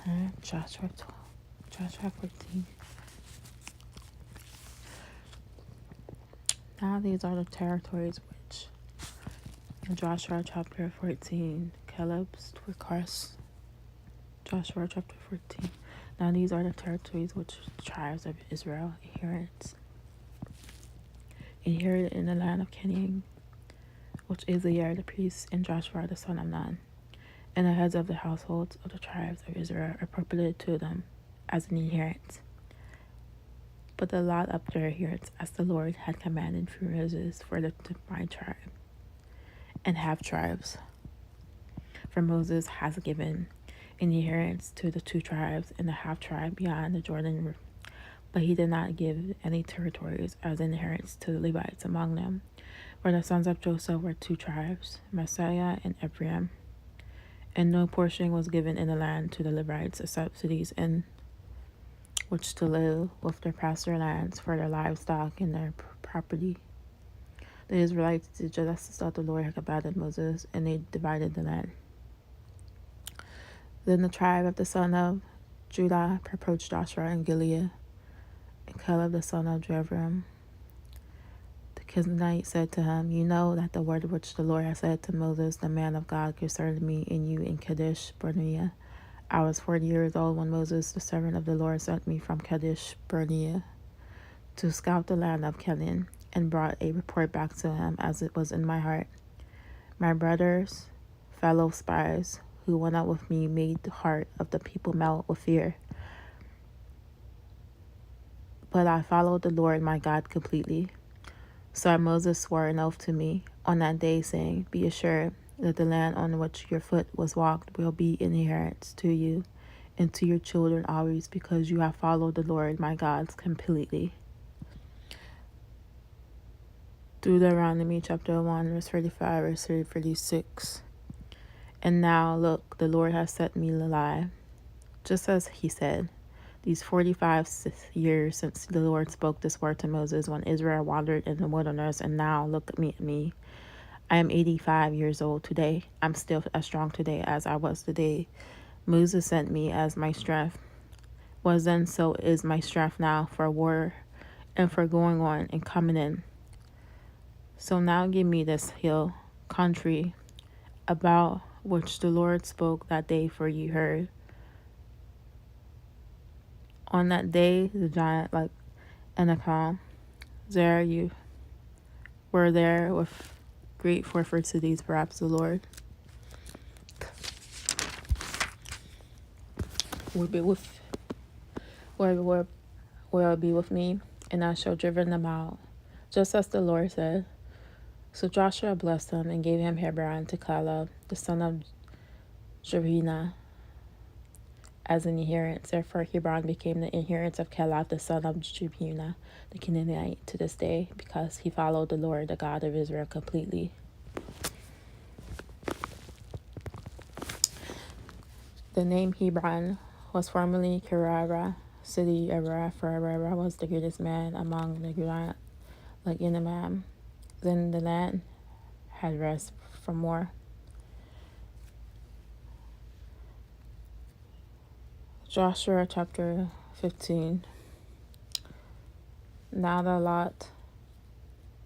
Alright, Joshua 12, Joshua 14. Now these are the territories which, in Joshua chapter 14, Caleb's request. Joshua chapter 14. Now these are the territories which the tribes of Israel inherited in the land of Canaan, which Eleazar the priest and Joshua the son of Nun, and the heads of the households of the tribes of Israel appropriated to them as an inheritance. But the lot of their inheritance, as the Lord had commanded through Moses, for the divine tribe and half tribes. For Moses has given inheritance to the 2 tribes and the half tribe beyond the Jordan River, but he did not give any territories as inheritance to the Levites among them. For the sons of Joseph were 2 tribes, Messiah and Ephraim, and no portion was given in the land to the Levites except cities in which to live with their pasture lands for their livestock and their property. The Israelites did just as the Lord had commanded Moses, and they divided the land. Then the tribe of the son of Judah approached Joshua in Gilead, and Caleb the son of Jephthah the Kenizzite said to him, You know that the word which the Lord has said to Moses, the man of God, concerning me and you in Kadesh Barnea. I was 40 years old when Moses, the servant of the Lord, sent me from Kadesh Barnea to scout the land of Canaan, and brought a report back to him as it was in my heart. My brothers, fellow spies, who went out with me, made the heart of the people melt with fear. But I followed the Lord my God completely. So Moses swore an oath to me on that day, saying, Be assured that the land on which your foot was walked will be an inheritance to you and to your children always, because you have followed the Lord my God completely. Deuteronomy chapter 1, verse 35, verse 36. And now, look, the Lord has set me alive, just as he said. These 45 years since the Lord spoke this word to Moses when Israel wandered in the wilderness, and now look at me. I am 85 years old today. I'm still as strong today as I was the day Moses sent me as my strength. Was then, so is my strength now for war and for going on and coming in. So now give me this hill country about which the Lord spoke that day, for you heard. On that day, the giant like Anakim, there you were there with great fortified cities, perhaps the Lord will be with me, and I shall driven them out, just as the Lord said. So Joshua blessed him and gave him Hebron to Caleb, the son of Jephunneh, as an inheritance. Therefore Hebron became the inheritance of Caleb, the son of Jephunneh, the Canaanite, to this day, because he followed the Lord, the God of Israel, completely. The name Hebron was formerly Kerara, city of Ra, for Ra was the greatest man among the Goliath, like Enamam. Then the land had rest from war. Joshua chapter 15. Now the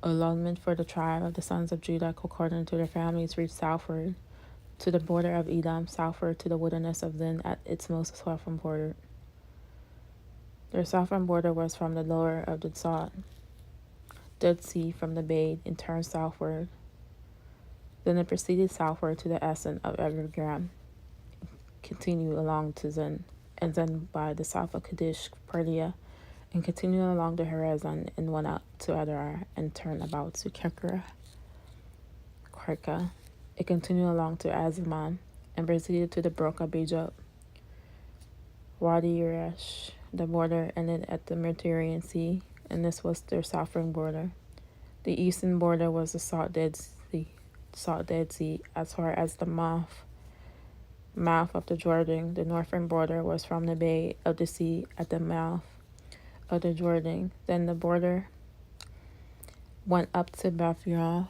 allotment for the tribe of the sons of Judah, according to their families, reached southward to the border of Edom, southward to the wilderness of Zin at its most southern border. Their southern border was from the lower of the Dead Sea from the bay, and turned southward. Then it proceeded southward to the ascent of Evergram, continued along to Zin, and then by the south of Kadesh Barnea, and continued along the horizon, and went out to Adar, and turned about to Karka. It continued along to Azimon, and proceeded to the brook of Bejot, Wadi Urash, the border ended at the Mediterranean Sea, and this was their southern border. The eastern border was the Salt Dead Sea, as far as the mouth of the Jordan. The northern border was from the bay of the sea at the mouth of the Jordan. Then the border went up to Beth-Yaroth,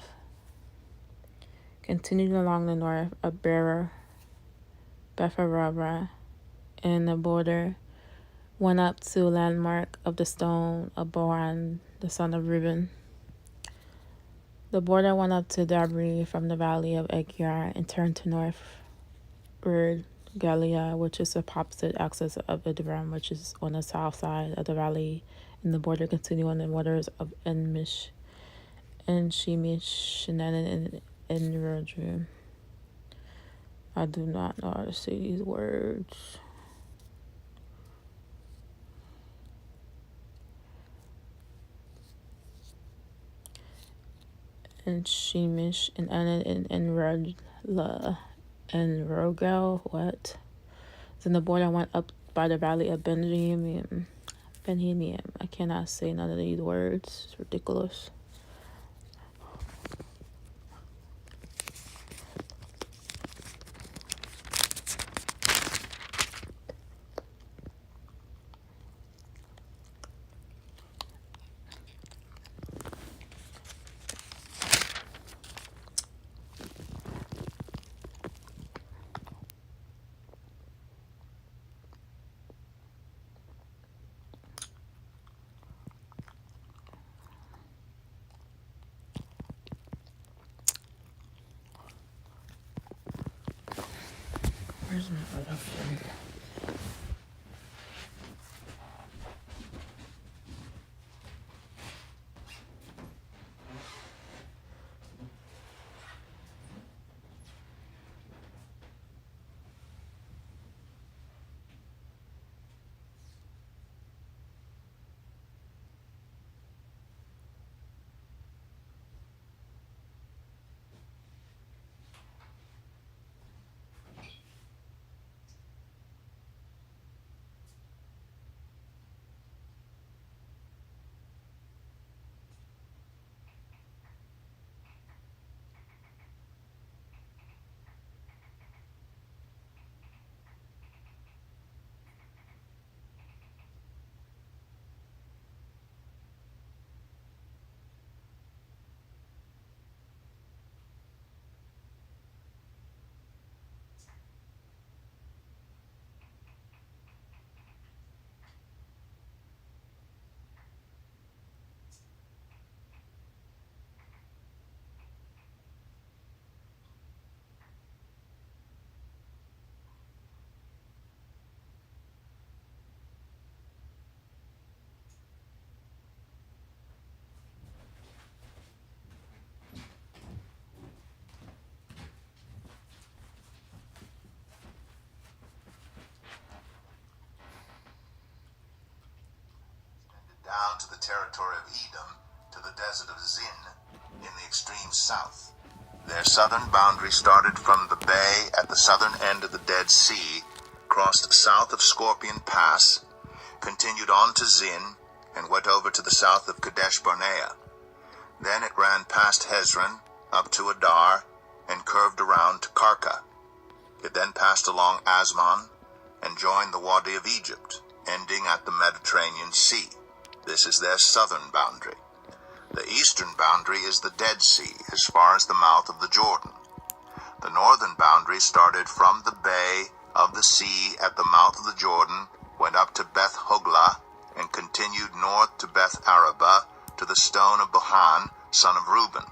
continued along the north of Bethabara, in the border, went up to landmark of the stone of Boran, the son of Reuben. The border went up to Dabri from the valley of Ekyar and turned to northward Galea, which is the opposite axis of Idram, which is on the south side of the valley, and the border continued on the waters of Enmish and Shemish and Enrodru. I do not know how to say these words. And Shemish and Anan and Rodla and Rogel. What? Then the border went up by the valley of Benjamin. I cannot say none of these words. It's ridiculous. Where's my other phone? Down to the territory of Edom, to the desert of Zin, in the extreme south. Their southern boundary started from the bay at the southern end of the Dead Sea, crossed south of Scorpion Pass, continued on to Zin, and went over to the south of Kadesh Barnea. Then it ran past Hezron, up to Adar, and curved around to Karka. It then passed along Asmon, and joined the Wadi of Egypt, ending at the Mediterranean Sea. This is their southern boundary. The eastern boundary is the Dead Sea, as far as the mouth of the Jordan. The northern boundary started from the bay of the sea at the mouth of the Jordan, went up to Beth Hoglah, and continued north to Beth Arabah, to the stone of Bohan, son of Reuben.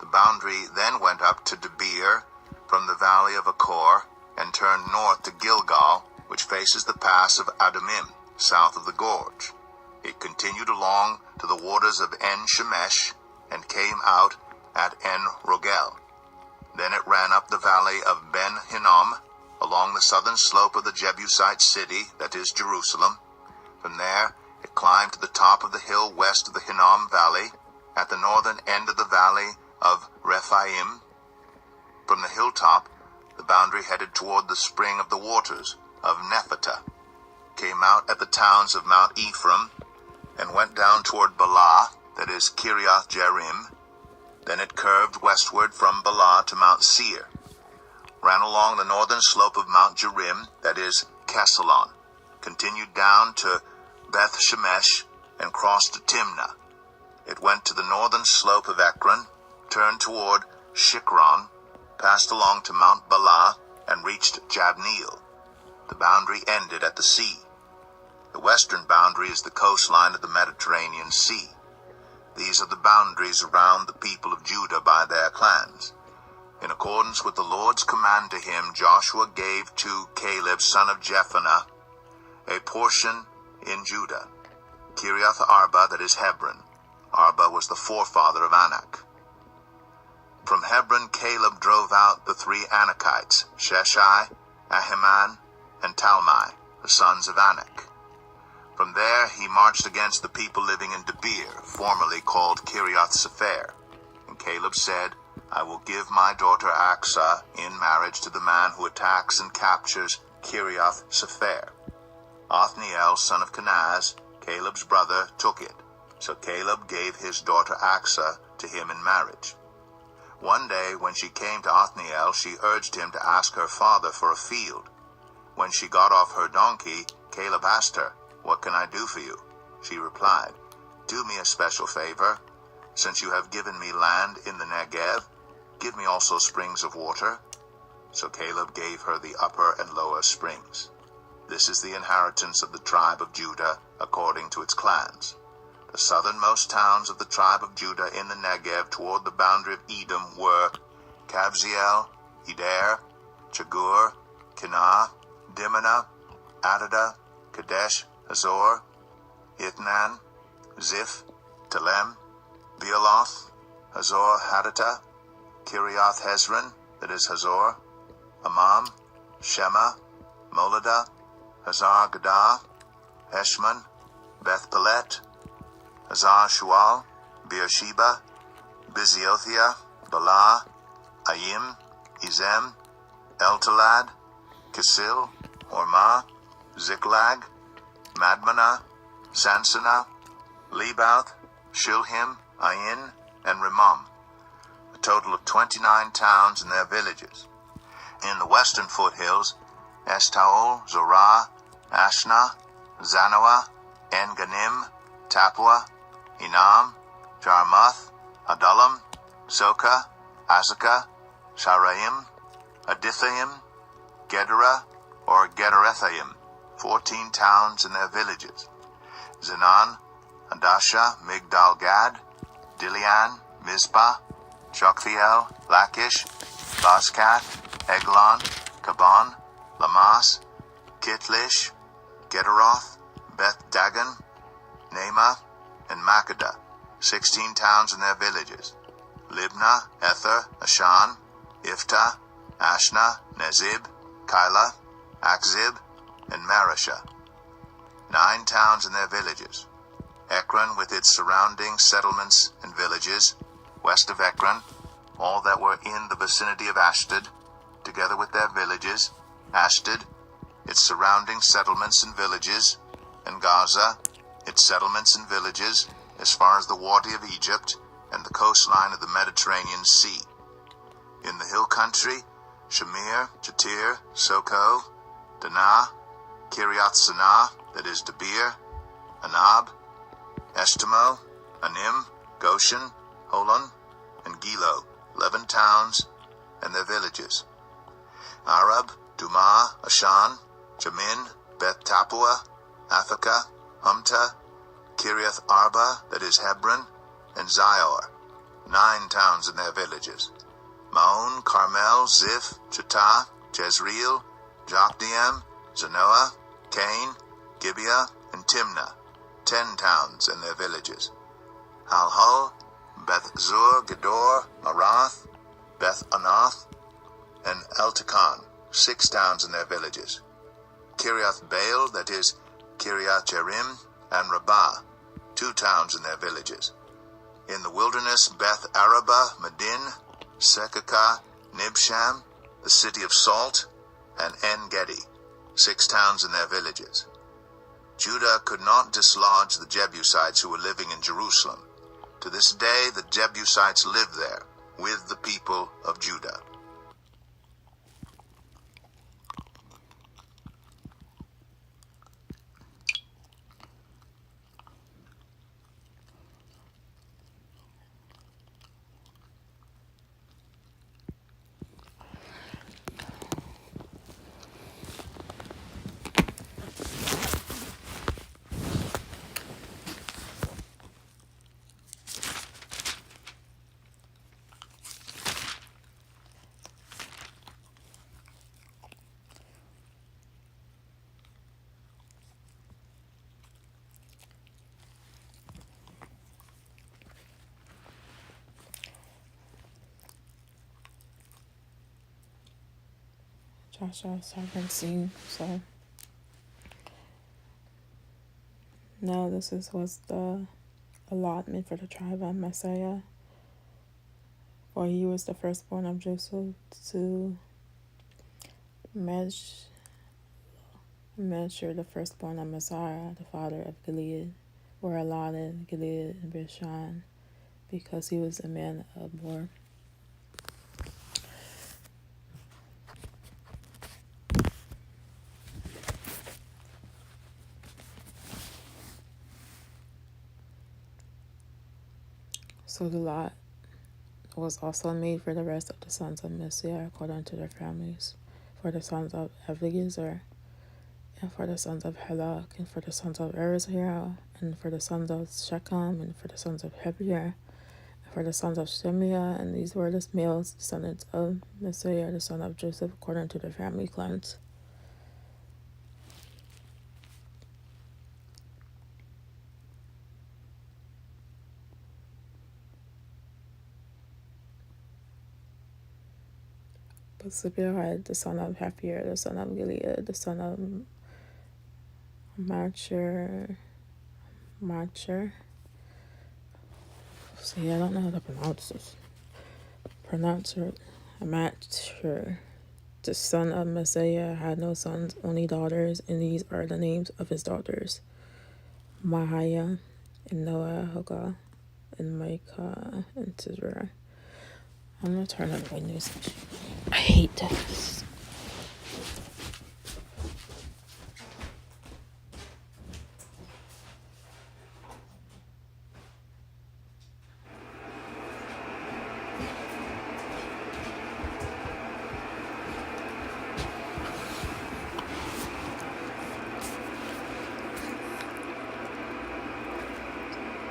The boundary then went up to Debir, from the valley of Achor, and turned north to Gilgal, which faces the pass of Adumim, south of the gorge. It continued along to the waters of En-Shemesh, and came out at En-Rogel. Then it ran up the valley of Ben-Hinnom, along the southern slope of the Jebusite city, that is Jerusalem. From there it climbed to the top of the hill west of the Hinnom Valley, at the northern end of the valley of Rephaim. From the hilltop, the boundary headed toward the spring of the waters of Nephtah, came out at the towns of Mount Ephraim, and went down toward Bala, that is Kiriath Jearim. Then it curved westward from Bala to Mount Seir, ran along the northern slope of Mount Jearim, that is Kesalon, continued down to Beth Shemesh, and crossed to Timnah. It went to the northern slope of Ekron, turned toward Shikron, passed along to Mount Bala, and reached Jabneel. The boundary ended at the sea. The western boundary is the coastline of the Mediterranean Sea. These are the boundaries around the people of Judah by their clans. In accordance with the Lord's command to him, Joshua gave to Caleb, son of Jephunneh, a portion in Judah, Kiriath Arba, that is Hebron. Arba was the forefather of Anak. From Hebron, Caleb drove out the 3 Anakites, Sheshai, Ahiman, and Talmai, the sons of Anak. From there he marched against the people living in Debir, formerly called Kiriath Sepher. And Caleb said, I will give my daughter Aksah in marriage to the man who attacks and captures Kiriath Sepher. Othniel, son of Kenaz, Caleb's brother, took it. So Caleb gave his daughter Aksah to him in marriage. One day, when she came to Othniel, she urged him to ask her father for a field. When she got off her donkey, Caleb asked her, What can I do for you? She replied, Do me a special favor. Since you have given me land in the Negev, give me also springs of water. So Caleb gave her the upper and lower springs. This is the inheritance of the tribe of Judah according to its clans. The southernmost towns of the tribe of Judah in the Negev toward the boundary of Edom were Kabzeel, Eder, Chagur, Kenah, Dimnah, Adada, Kadesh, Hazor, Itnan, Ziph, Telem, Bealoth, Hazor Hadattah, Kiriath Hezron, that is Hazor, Amam, Shema, Moladah, Hazar Gadah, Heshmon, Beth Pelet, Hazar Shual, Beersheba, Biziothia, Bala, Ayim, Izem, Eltalad, Kisil, Hormah, Ziklag, Madmanah, Sansana, Lebouth, Shilhim, Ain, and Rimmon, a total of 29 towns and their villages. In the western foothills, Estaol, Zorah, Ashna, Zanoah, En-Ganim, Tapua, Enam, Jarmuth, Adullam, Soka, Azekah, Sharaim, Adithaim, Gedera, or Gederethaim, 14 towns and their villages. Zenan, Adasha, Migdal-Gad, Dilian, Mizpah, Joktheel, Lachish, Bazkath, Eglon, Kaban, Lamas, Kitlish, Gederoth, Beth-Dagon, Naamah, and Makkedah, 16 towns and their villages. Libnah, Ether, Ashan, Iftah, Ashna, Nezib, Keilah, Akzib, and Mareshah, 9 towns and their villages. Ekron with its surrounding settlements and villages, west of Ekron, all that were in the vicinity of Ashdod, together with their villages, Ashdod, its surrounding settlements and villages, and Gaza, its settlements and villages, as far as the water of Egypt and the coastline of the Mediterranean Sea. In the hill country, Shamir, Jatir, Soko, Danah, Kiriath Sanah, that is Debir, Anab, Eshtemo, Anim, Goshen, Holon, and Gilo, 11 towns and their villages. Arab, Dumah, Ashan, Jamin, Beth Tapua, Athakah, Humta, Kiriath Arba, that is Hebron, and Zior, 9 towns and their villages. Maon, Carmel, Ziph, Chattah, Jezreel, Jokdeam, Zanoah, Cain, Gibeah, and Timnah, 10 towns and their villages. Halhul, Beth-Zur, Gedor, Marath, Beth-Anath, and Eltekon, 6 towns and their villages. Kiriath Baal, that is Kiriath Jearim, and Rabbah, 2 towns and their villages. In the wilderness, Beth Araba, Medin, Sekakah, Nibsham, the city of Salt, and En-Gedi, 6 towns and their villages. Judah could not dislodge the Jebusites who were living in Jerusalem. To this day, the Jebusites live there with the people of Judah. Joshua's sovereignty. So now this was the allotment for the tribe of Messiah. For he was the firstborn of Joseph to measure the firstborn of Messiah, the father of Gilead, were allotted Gilead and Bashan, because he was a man of war. So the lot was also made for the rest of the sons of Messiah according to their families, for the sons of Eliezer, and for the sons of Helak, and for the sons of Erizah, and for the sons of Shechem, and for the sons of Heber, and for the sons of Shemiah, and these were the males descendants of Messiah, the son of Joseph, according to their family clans. But Sibyl had the son of Hephir, the son of Gilead, the son of Machir. See, I don't know how to pronounce this. Machir. The son of Messiah had no sons, only daughters, and these are the names of his daughters: Mahiah, and Noah, Hogah, and Micah, and Tisra. I'm gonna turn on my news. I hate this.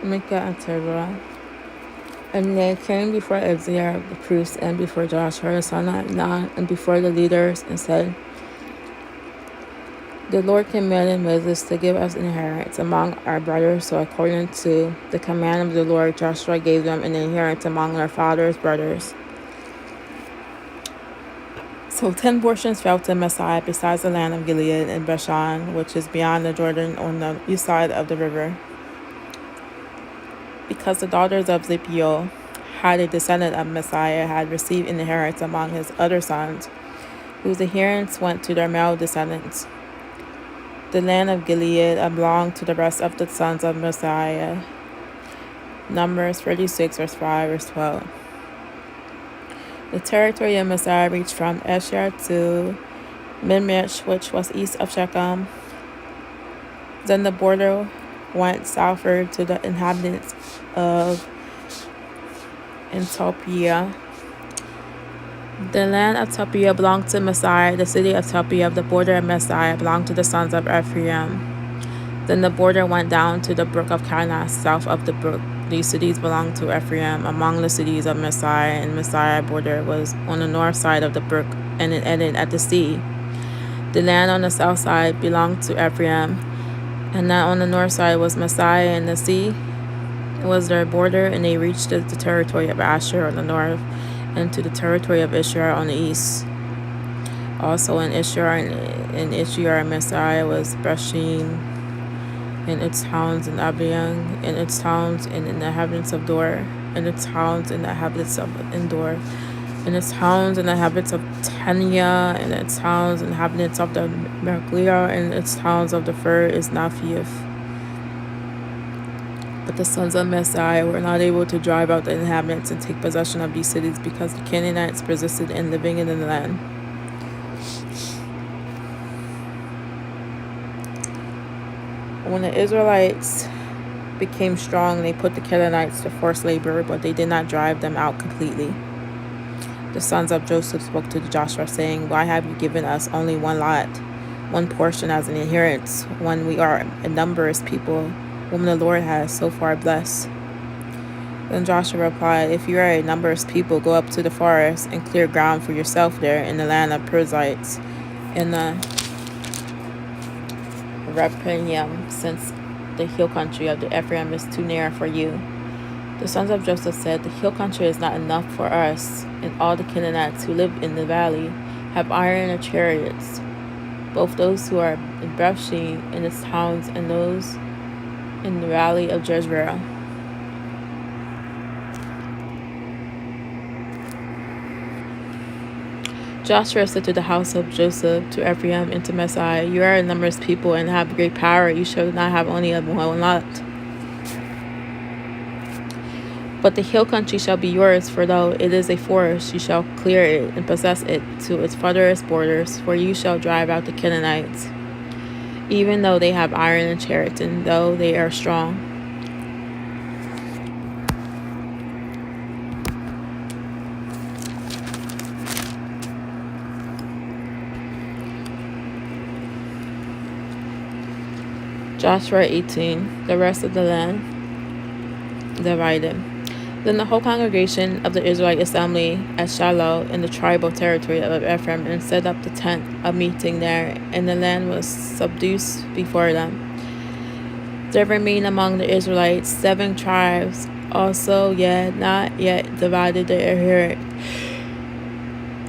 Micah and Tisra. And they came before Ezra the priest, and before Joshua the son of Nun, and before the leaders, and said, the Lord commanded Moses to give us inheritance among our brothers. So according to the command of the Lord, Joshua gave them an inheritance among their father's brothers. So 10 portions fell to Messiah, besides the land of Gilead and Bashan, which is beyond the Jordan on the east side of the river. Because the daughters of Zebulun, had a descendant of Messiah, had received inheritance among his other sons, whose inheritance went to their male descendants. The land of Gilead belonged to the rest of the sons of Messiah. Numbers 36, verse 5, verse 12. The territory of Messiah reached from Esher to Mimesh, which was east of Shechem. Then the border went southward to the inhabitants of Ethiopia. The land of Ethiopia belonged to Messiah. The city of Ethiopia, the border of Messiah, belonged to the sons of Ephraim. Then the border went down to the brook of Kana, south of the brook. These cities belonged to Ephraim, among the cities of Messiah, and Messiah border was on the north side of the brook, and it ended at the sea. The land on the south side belonged to Ephraim, and that on the north side was Messiah, and the sea was their border, and they reached the territory of Asher on the north, and to the territory of Ishar on the east. Also in Ishar Messiah was Breshim, and its towns, and Abiang, and its towns, and the inhabitants of Dor, and its towns, and the inhabitants of Endor, and its towns, and the inhabitants of Tanya, and its towns, and inhabitants of the Merglia, and its towns of the Fur is Naphiath. But the sons of Messiah were not able to drive out the inhabitants and take possession of these cities, because the Canaanites persisted in living in the land. When the Israelites became strong, they put the Canaanites to forced labor, but they did not drive them out completely. The sons of Joseph spoke to Joshua, saying, why have you given us only one lot, one portion as an inheritance, when we are a numerous people, whom the Lord has so far blessed? Then Joshua replied, if you are a numerous people, go up to the forest and clear ground for yourself there in the land of Perizzites, in the Rephaim, since the hill country of the Ephraim is too narrow for you. The sons of Joseph said, the hill country is not enough for us and all the Canaanites who live in the valley. have iron and chariots, both those who are in Bethshean and its towns, and those in the valley of Jezreel. Joshua said to the house of Joseph, to Ephraim, and to Messiah, you are a numerous people and have great power. You shall not have only a one lot. But the hill country shall be yours, for though it is a forest, you shall clear it and possess it to its farthest borders, for you shall drive out the Canaanites, even though they have iron and chariots, and though they are strong. Joshua 18, the rest of the land divided. Then the whole congregation of the Israelite assembly at Shiloh in the tribal territory of Ephraim and set up the tent of meeting there, and the land was subdued before them. There remained among the Israelites 7 tribes, also yet not yet divided their inheritance.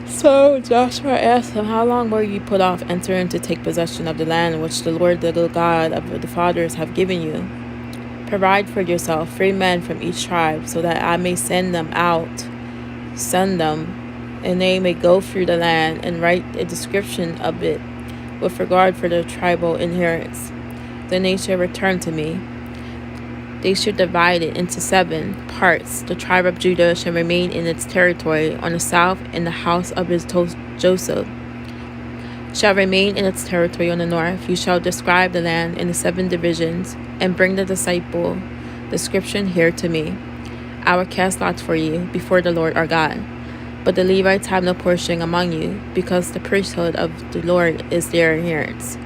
So Joshua asked him, how long will you put off entering to take possession of the land which the Lord, the God of the fathers, have given you? Provide for yourself 3 men from each tribe, so that I may send them, and they may go through the land and write a description of it with regard for their tribal inheritance. Then they shall return to me. They should divide it into 7 parts. The tribe of Judah shall remain in its territory on the south, and the house of his Joseph shall remain in its territory on the north. You shall describe the land in the 7 divisions, and bring the description here to me. I will cast lots for you before the Lord our God. But the Levites have no portion among you, because the priesthood of the Lord is their inheritance.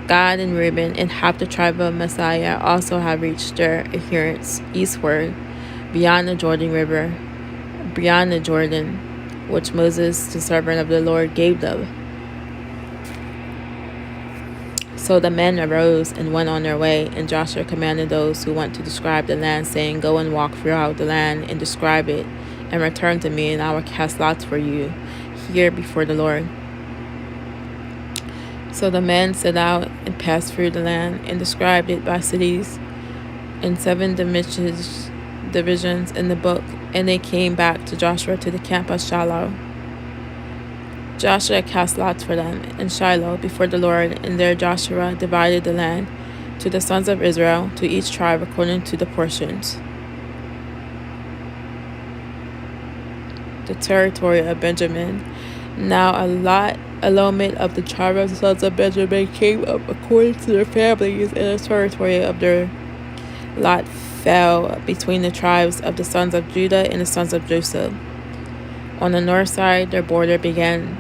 Gad and Reuben and half the tribe of Messiah also have reached their inheritance eastward, beyond the Jordan River, beyond the Jordan, which Moses, the servant of the Lord, gave them. So the men arose and went on their way, and Joshua commanded those who went to describe the land, saying, go and walk throughout the land and describe it, and return to me, and I will cast lots for you here before the Lord. So the men set out and passed through the land and described it by cities in 7 divisions in the book, and they came back to Joshua to the camp of Shiloh. Joshua cast lots for them in Shiloh before the Lord, and there Joshua divided the land to the sons of Israel, to each tribe according to the portions. The territory of Benjamin. Now allotment of the tribe of the sons of Benjamin came up according to their families, and the territory of their lot fell between the tribes of the sons of Judah and the sons of Joseph. On the north side, their border began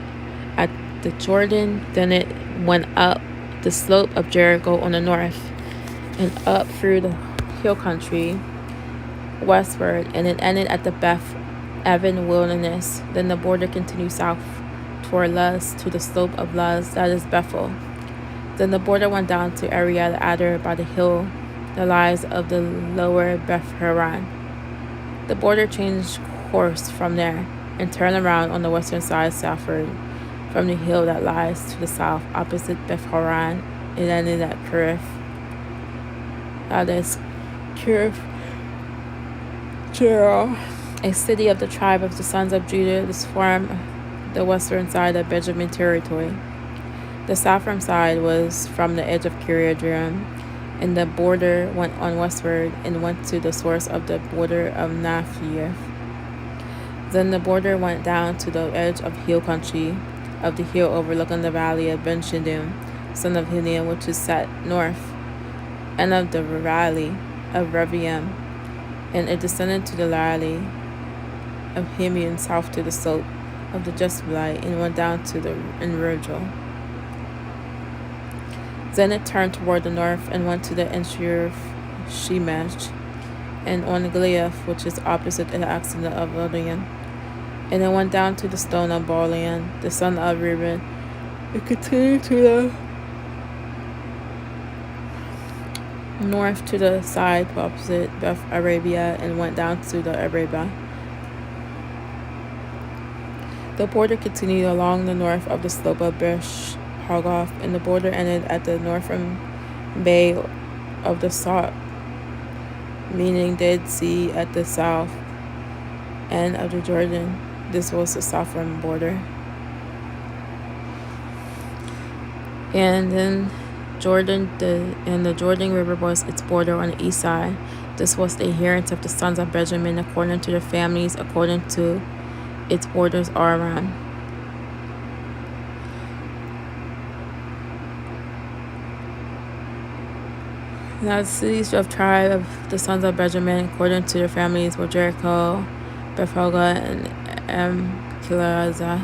at the Jordan, then it went up the slope of Jericho on the north, and up through the hill country westward, and it ended at the Beth Aven wilderness. Then the border continued south toward Luz, to the slope of Luz, that is Bethel. Then the border went down to Ariel Adar by the hill, the lies of the lower Beth Horon. The border changed course from there, and turned around on the western side southward from the hill that lies to the south opposite Beth Horon. It ended at Kirith, that is Kirith Jearim, a city of the tribe of the sons of Judah. This formed the western side of Benjamin territory. The southern side was from the edge of Kiriath Jearim, and the border went on westward and went to the source of the border of Naphtali. Then the border went down to the edge of hill country of the hill overlooking the valley of Ben Shiddim, son of Hinnom, which is set north, and of the valley of Reviam, and it descended to the valley of Hinnom south to the slope of the Jezebelite, and went down to the Enrogel. Then it turned toward the north and went to the Enshir of Shemesh, and on Gilead, which is opposite the accident of Lodian. And it went down to the stone of Balian, the son of Reuben. It continued to the north to the side opposite Beth Arabia, and went down to the Arabia. The border continued along the north of the slope of Besh Hagoth, and the border ended at the northern bay of the Salt, meaning Dead Sea, at the south end of the Jordan. This was the southern border. And then the Jordan River was its border on the east side. This was the inheritance of the sons of Benjamin according to their families, according to its borders are around. Now the cities of tribe of the sons of Benjamin according to their families were Jericho, Bethhoga, and Kilazah,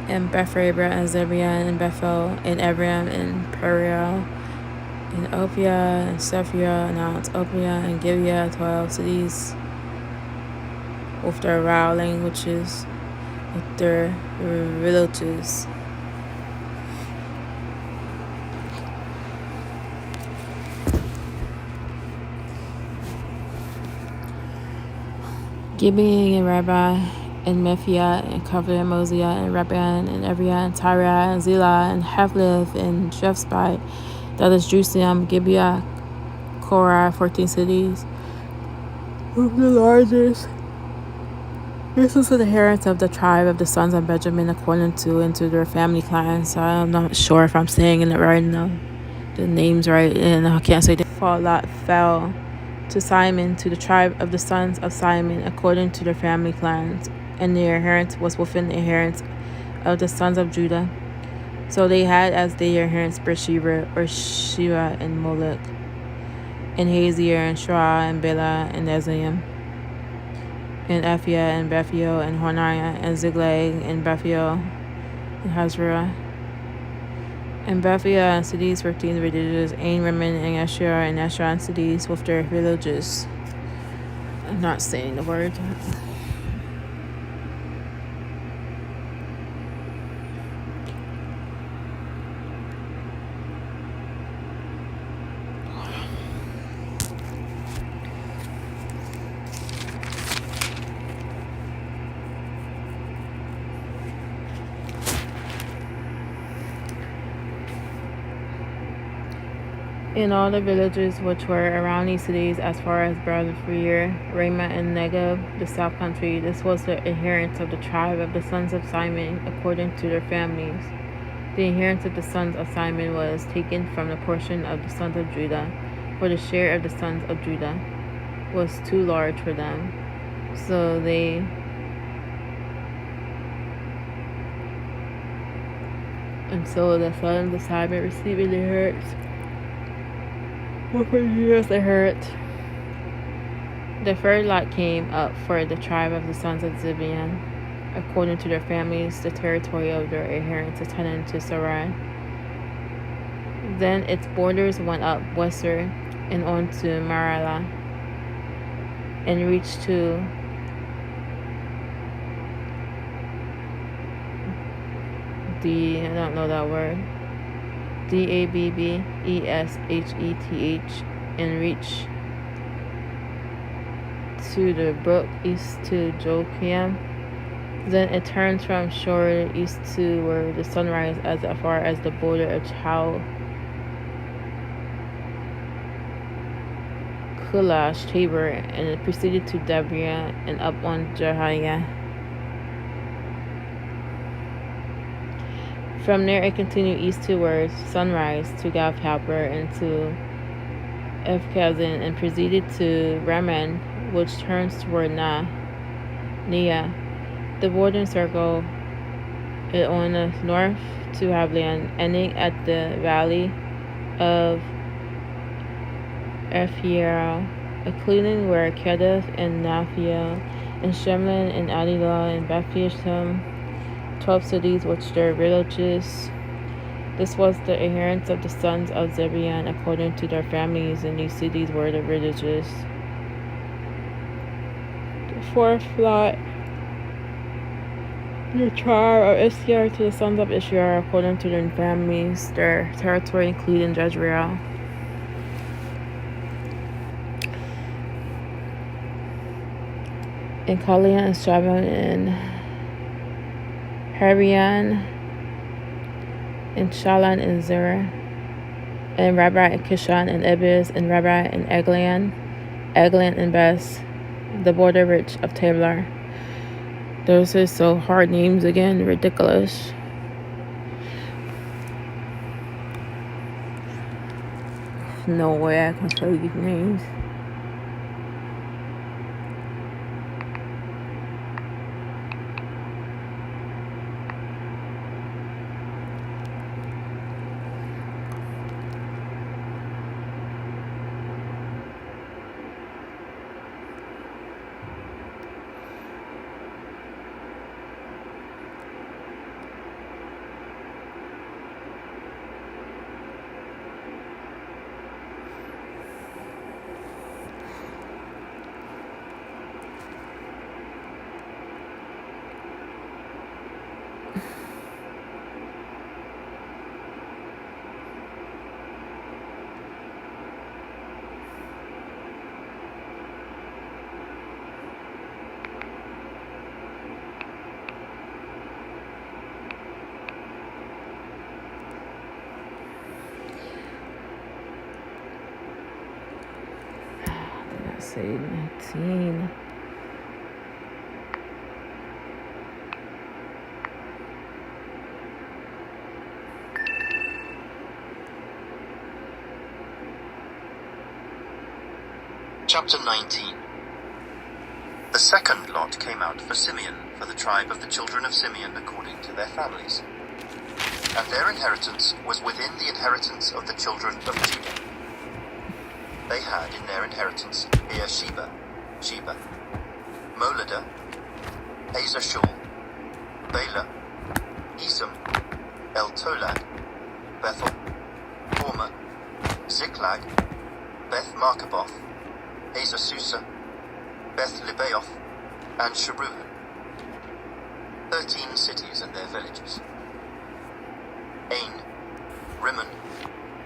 and Bethrabah, and Zebion, and Bethel, and Ephraim, and Periel, and Opia, and Sephia, and Mount Opia, and Gibeah, 12 cities with their Rao languages, with their villages. Gibeon, and Rabbi, and Mephia, and Kavli, and Mosiah, and Rabban, and Evriah, and Tyra, and Zillah, and Havlith, and Shephspite, that is Jerusalem, Gibeah, Korah, 14 cities. Of the largest. This was the inheritance of the tribe of the sons of Benjamin according to into their family clans. So I'm not sure if I'm saying it right now, the names right, and I can't say that. Lot fell to Simon, to the tribe of the sons of Simon according to their family clans, and their inheritance was within the inheritance of the sons of Judah. So they had as their inheritance Beersheba, or Sheba, and Molech, and Hazir, and Shra, and Bela, and Ezraim, and Ephia, and Bethio, and Horniah, and Ziklag, and Bethio, and Hazra, and Bethia, and cities 14 villages, Ain, Rimmon, and Asher, and Asher, and cities with their villages. I'm not saying the word. In all the villages which were around these cities, as far as Bethlehem, Ramah, and Negev, the south country, this was the inheritance of the tribe of the sons of Simon, according to their families. The inheritance of the sons of Simon was taken from the portion of the sons of Judah, for the share of the sons of Judah was too large for them. So the sons of Simon received the inheritance. For years they heard. The third lot came up for the tribe of the sons of Zibeon, according to their families, the territory of their inheritance attendant to Sarai. Then its borders went up westward and on to Marala, and reached to I don't know that word. Dabbesheth, and reach to the brook east to Jokiam. Then it turns from shore east to where the sunrise as far as the border of Kulash, Tabor, and it proceeded to Deborah and up on Jehiah. From there it continued east towards sunrise to Gath-Happer and to Ephkazin, and proceeded to Raman, which turns toward Nia. The border circle it on the north to Havlian, ending at the valley of Ephiera, including where Kedath and Naphia and Shemlin and Adilah and Bethlehem, 12 cities which their villages. This was the inheritance of the sons of Zibeon according to their families, and these cities were the villages. The fourth lot, the tribe of Issachar to the sons of Issachar according to their families, their territory including Jezreel. and Kalian and Straban and Harian and Shalan and Zerah and Rabbi and Kishan and Ebiz and Rabbi and Eglian and Bess, the border rich of Tablar. Those are so hard names again, ridiculous. No way I can spell these names. Say 19. Chapter 19. The second lot came out for Simeon, for the tribe of the children of Simeon according to their families. And their inheritance was within the inheritance of the children of Judah. They had in their inheritance Beersheba, Sheba, Moladah, Hazar-Shul, Bela, Esam, El-Tolad, Bethel, Hormah, Ziklag, Beth-Markaboth, Hazar-Susa, Beth-Lebaoth, and Sharuhen. 13 cities and their villages. Ain, Rimmon,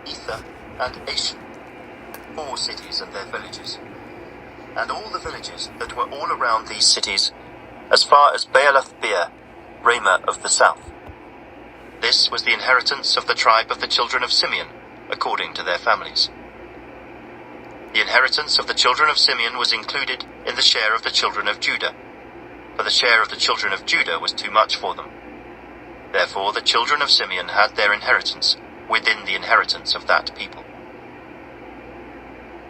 Ether, and Ashan. 4 cities and their villages. And all the villages that were all around these cities, as far as Baalath-beer, Ramah of the south. This was the inheritance of the tribe of the children of Simeon, according to their families. The inheritance of the children of Simeon was included in the share of the children of Judah, for the share of the children of Judah was too much for them. Therefore the children of Simeon had their inheritance within the inheritance of that people.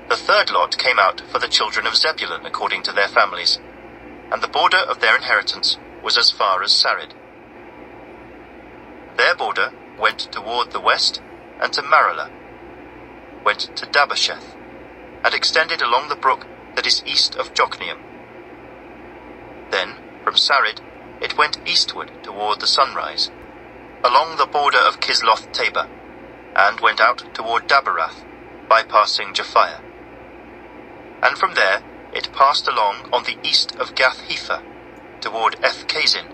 The third lot came out for the children of Zebulun according to their families, and the border of their inheritance was as far as Sarid. Their border went toward the west and to Maralah, went to Dabasheth, and extended along the brook that is east of Jokneam. Then, from Sarid, it went eastward toward the sunrise, along the border of Kisloth-Tabor, and went out toward Daberath, bypassing Japhiah. And from there it passed along on the east of Gath-Hepher, toward Eth-Kazin,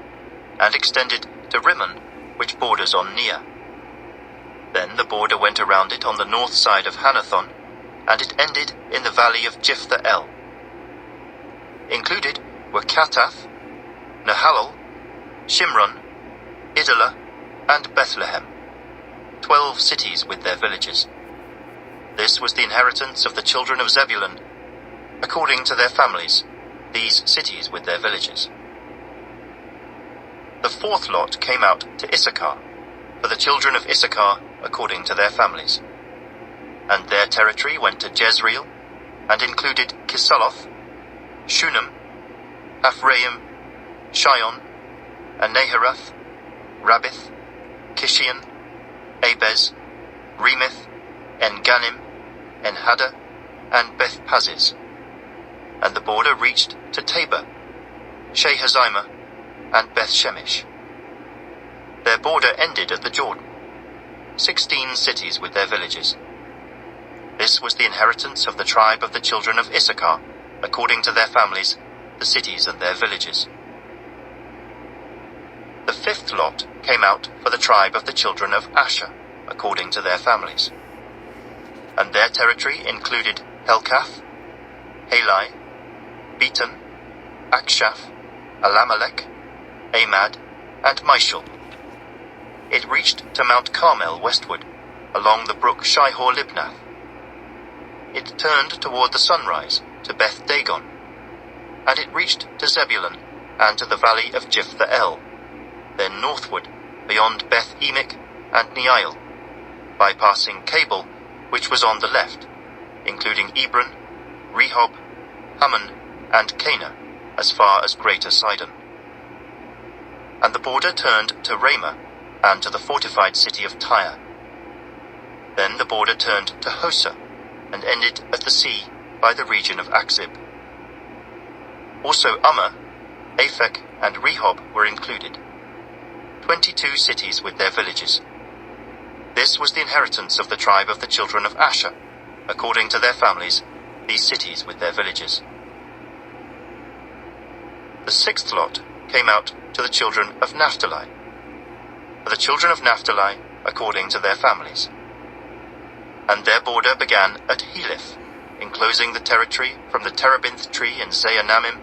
and extended to Rimmon, which borders on Neah. Then the border went around it on the north side of Hanathon, and it ended in the valley of Jiphthah-El. Included were Katath, Nahalal, Shimron, Idalah, and Bethlehem, 12 cities with their villages. This was the inheritance of the children of Zebulun, according to their families, these cities with their villages. The fourth lot came out to Issachar, for the children of Issachar according to their families. And their territory went to Jezreel, and included Kisaloth, Shunem, Ephraim, Shion, and Naharath, Rabbith, Kishion, Abez, Remith, En-Ganim, En-Haddah, and Beth-Paziz. And the border reached to Tabor, Shehazimah, and Beth-Shemesh. Their border ended at the Jordan, 16 cities with their villages. This was the inheritance of the tribe of the children of Issachar, according to their families, the cities and their villages. The fifth lot came out for the tribe of the children of Asher, according to their families. And their territory included Helkath, Halai, Beton, Akshaph, Alamelech, Amad, and Mishal. It reached to Mount Carmel westward, along the brook Shihor-Libnath. It turned toward the sunrise to Beth Dagon, and it reached to Zebulun and to the valley of Jephthah-El, then northward beyond Beth Emek and Neil, bypassing Cabal, which was on the left, including Ebron, Rehob, Hammon, and Cana, as far as Greater Sidon. And the border turned to Ramah and to the fortified city of Tyre. Then the border turned to Hosa and ended at the sea by the region of Akzib. Also Ummah, Aphek, and Rehob were included, 22 cities with their villages. This was the inheritance of the tribe of the children of Asher, according to their families, these cities with their villages. The sixth lot came out to the children of Naphtali, for the children of Naphtali according to their families. And their border began at Heleph, enclosing the territory from the terebinth tree in Zaanannim,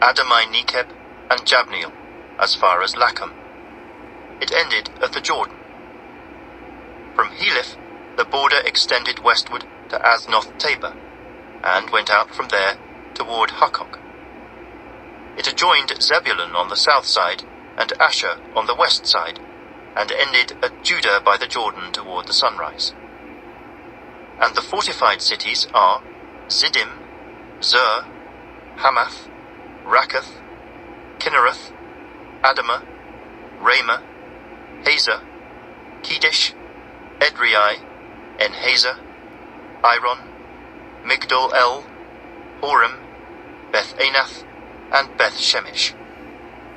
Adamai-Nekeb, and Jabneel, as far as Lacham. It ended at the Jordan. From Heleph, the border extended westward to Aznoth-Tabor, and went out from there toward Hukkok. It adjoined Zebulun on the south side, and Asher on the west side, and ended at Judah by the Jordan toward the sunrise. And the fortified cities are Ziddim, Zur, Hamath, Rakkath, Kinnereth, Adamah, Ramah, Hazah, Kedesh, Edrei, En-Hazah, Iron, Migdal-El, Horem, Beth-Anath, and Beth-Shemesh,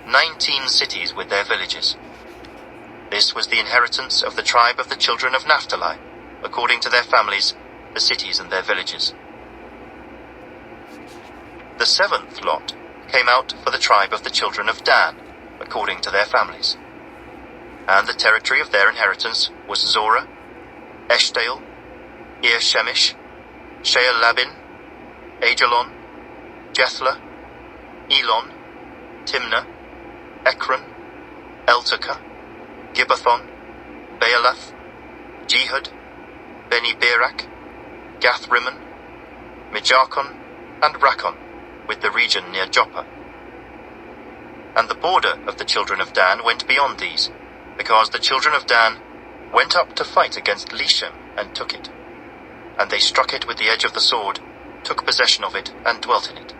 19 cities with their villages. This was the inheritance of the tribe of the children of Naphtali, according to their families, the cities and their villages. The seventh lot came out for the tribe of the children of Dan, according to their families. And the territory of their inheritance was Zorah, Eshtaol, Ir-Shemesh, Shealabin, Ajalon, Jethlah, Elon, Timnah, Ekron, Eltekeh, Gibbethon, Baalath, Jehud, Beni-Berak, Gath-Rimmon, Mijarkon, and Rakkon, with the region near Joppa. And the border of the children of Dan went beyond these, because the children of Dan went up to fight against Leshem and took it. And they struck it with the edge of the sword, took possession of it, and dwelt in it.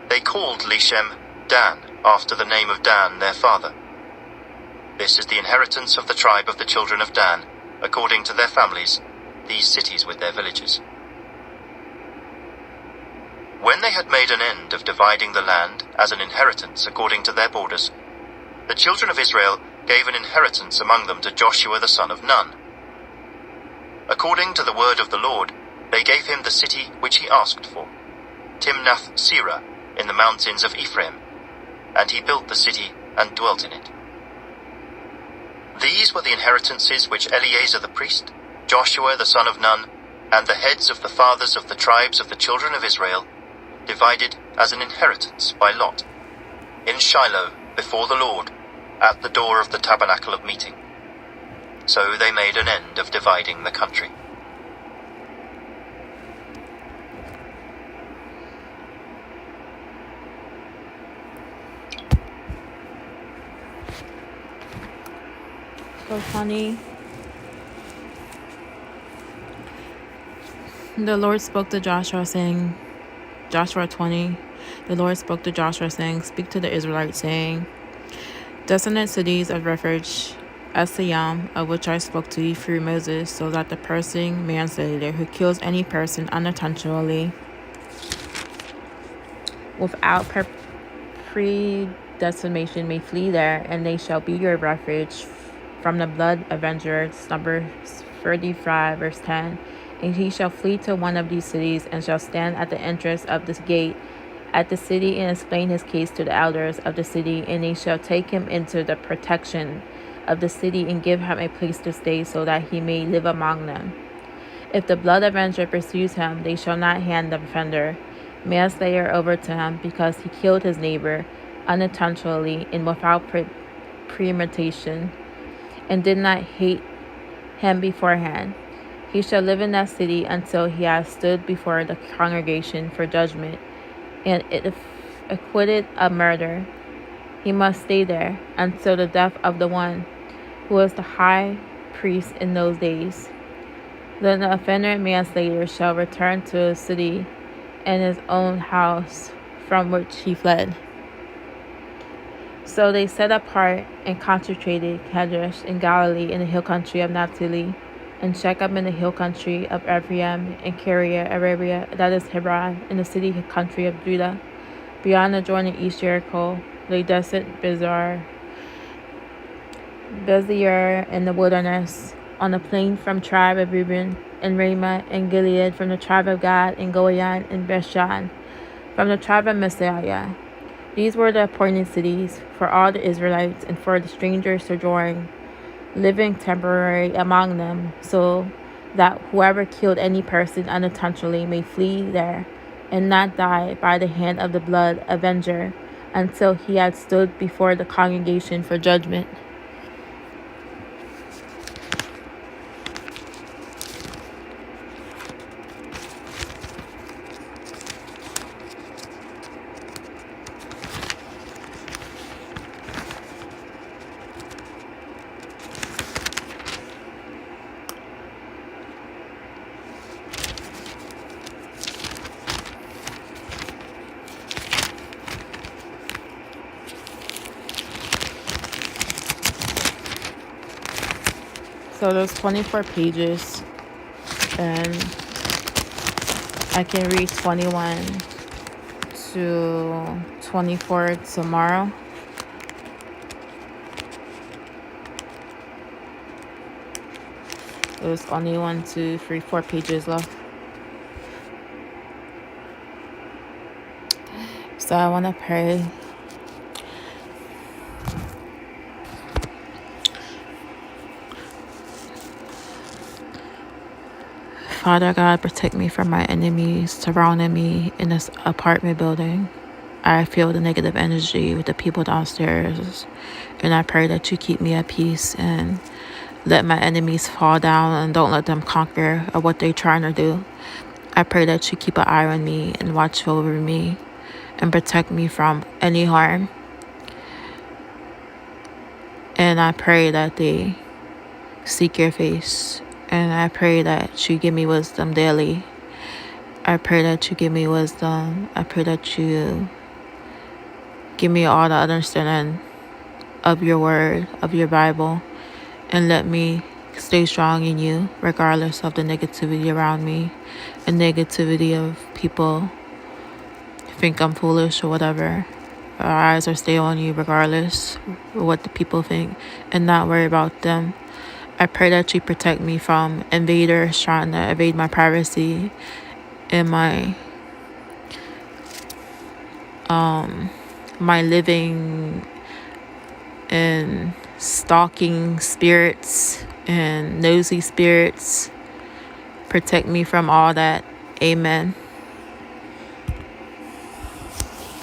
They called Leshem Dan, after the name of Dan their father. This is the inheritance of the tribe of the children of Dan, according to their families, these cities with their villages. When they had made an end of dividing the land as an inheritance according to their borders, the children of Israel gave an inheritance among them to Joshua the son of Nun. According to the word of the Lord, they gave him the city which he asked for, Timnath-Serah, in the mountains of Ephraim, and he built the city and dwelt in it. These were the inheritances which Eleazar the priest, Joshua the son of Nun, and the heads of the fathers of the tribes of the children of Israel divided as an inheritance by lot, in Shiloh before the Lord, at the door of the tabernacle of meeting. So they made an end of dividing the country. So funny. The Lord spoke to Joshua saying, Joshua 20, the Lord spoke to Joshua saying, speak to the Israelites saying, desolate cities of refuge, Esayam, of which I spoke to you through Moses, so that the person, manslayer, who kills any person unintentionally without predestination may flee there, and they shall be your refuge from the blood avengers. Numbers 35, verse 10. And he shall flee to one of these cities, and shall stand at the entrance of this gate at the city, and explain his case to the elders of the city, and they shall take him into the protection of the city, and give him a place to stay, so that he may live among them. If the blood avenger pursues him, they shall not hand the offender. manslayer over to him because he killed his neighbor unintentionally and without premeditation, and did not hate him beforehand. He shall live in that city until he has stood before the congregation for judgment, and if acquitted of murder, he must stay there until the death of the one who is the high priest in those days. Then the offender manslayer shall return to his city and his own house from which he fled. So they set apart and concentrated Kadesh in Galilee in the hill country of Naphtali, and Shechem in the hill country of Ephraim, and Kiriath Arabia, that is Hebron, in the city country of Judah, beyond the Jordan east Jericho, lay desolate Bezer in the wilderness, on the plain from tribe of Reuben, and Ramah and Gilead from the tribe of Gad, and Goyan and Bashan from the tribe of Messiah. These were the appointed cities for all the Israelites and for the strangers sojourning, living temporarily among them, so that whoever killed any person unintentionally may flee there and not die by the hand of the blood avenger until he had stood before the congregation for judgment. So there's 24 pages, and I can read 21 to 24 tomorrow. There's only 1, 2, 3, 4 pages left. So I want to pray. Father God, protect me from my enemies surrounding me in this apartment building. I feel the negative energy with the people downstairs, and I pray that you keep me at peace and let my enemies fall down and don't let them conquer what they're trying to do. I pray that you keep an eye on me and watch over me and protect me from any harm. And I pray that they seek your face. And I pray that you give me wisdom daily. I pray that you give me wisdom. I pray that you give me all the understanding of your word, of your Bible, and let me stay strong in you, regardless of the negativity around me and negativity of people think I'm foolish or whatever. Our eyes are stay on you regardless of what the people think, and not worry about them. I pray that you protect me from invaders trying to invade my privacy and my living and stalking spirits and nosy spirits. Protect me from all that. Amen.